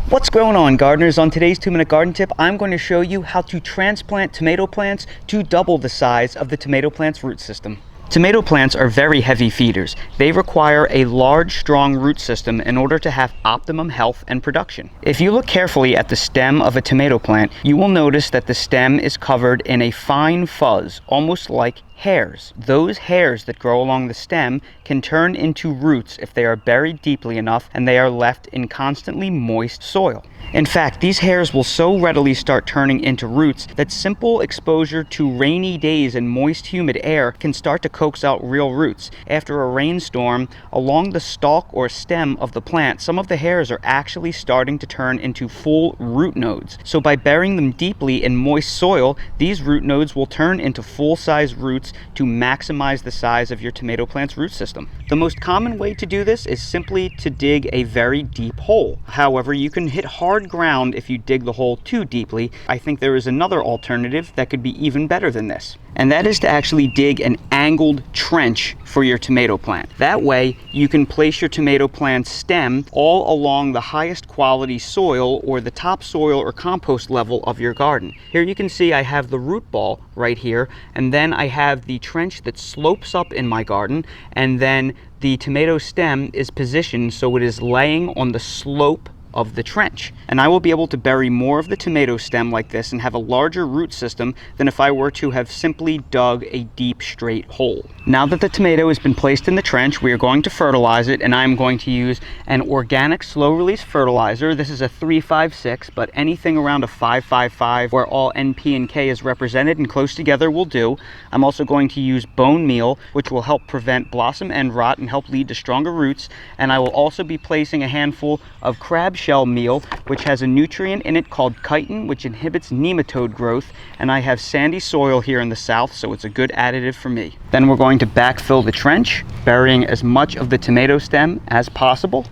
What's going on, gardeners? On today's 2-minute garden tip, I'm going to show you how to transplant tomato plants to double the size of the tomato plant's root system. Tomato plants are very heavy feeders. They require a large, strong root system in order to have optimum health and production. If you look carefully at the stem of a tomato plant, you will notice that the stem is covered in a fine fuzz, almost like hairs. Those hairs that grow along the stem can turn into roots if they are buried deeply enough and they are left in constantly moist soil. In fact, these hairs will so readily start turning into roots that simple exposure to rainy days and moist, humid air can start to coax out real roots. After a rainstorm, along the stalk or stem of the plant, some of the hairs are actually starting to turn into full root nodes. So by burying them deeply in moist soil, these root nodes will turn into full-size roots to maximize the size of your tomato plant's root system. The most common way to do this is simply to dig a very deep hole. However, you can hit hard ground if you dig the hole too deeply. I think there is another alternative that could be even better than this, and that is to actually dig an angled trench for your tomato plant. That way you can place your tomato plant's stem all along the highest quality soil or the topsoil or compost level of your garden. Here you can see I have the root ball right here, and then I have the trench that slopes up in my garden, and then the tomato stem is positioned so it is laying on the slope of the trench. And I will be able to bury more of the tomato stem like this and have a larger root system than if I were to have simply dug a deep, straight hole. Now that the tomato has been placed in the trench, we are going to fertilize it, and I'm going to use an organic slow-release fertilizer. This is a 356, but anything around a 555 where all NP and K is represented and close together will do. I'm also going to use bone meal, which will help prevent blossom end rot and help lead to stronger roots. And I will also be placing a handful of crab shell meal, which has a nutrient in it called chitin, which inhibits nematode growth, and I have sandy soil here in the south, so it's a good additive for me. Then we're going to backfill the trench, burying as much of the tomato stem as possible.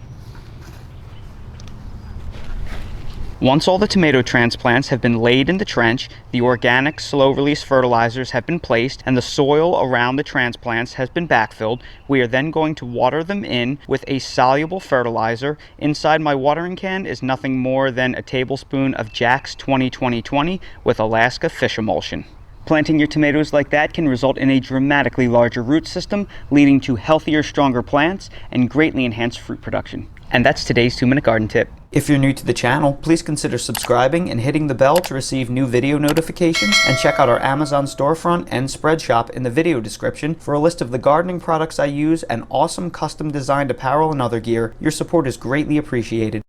Once all the tomato transplants have been laid in the trench, the organic slow-release fertilizers have been placed, and the soil around the transplants has been backfilled. We are then going to water them in with a soluble fertilizer. Inside my watering can is nothing more than a tablespoon of Jack's 20-20-20 with Alaska fish emulsion. Planting your tomatoes like that can result in a dramatically larger root system, leading to healthier, stronger plants and greatly enhanced fruit production. And that's today's 2-minute garden tip. If you're new to the channel, please consider subscribing and hitting the bell to receive new video notifications, and check out our Amazon storefront and spread shop in the video description for a list of the gardening products I use and awesome custom designed apparel and other gear. Your support is greatly appreciated.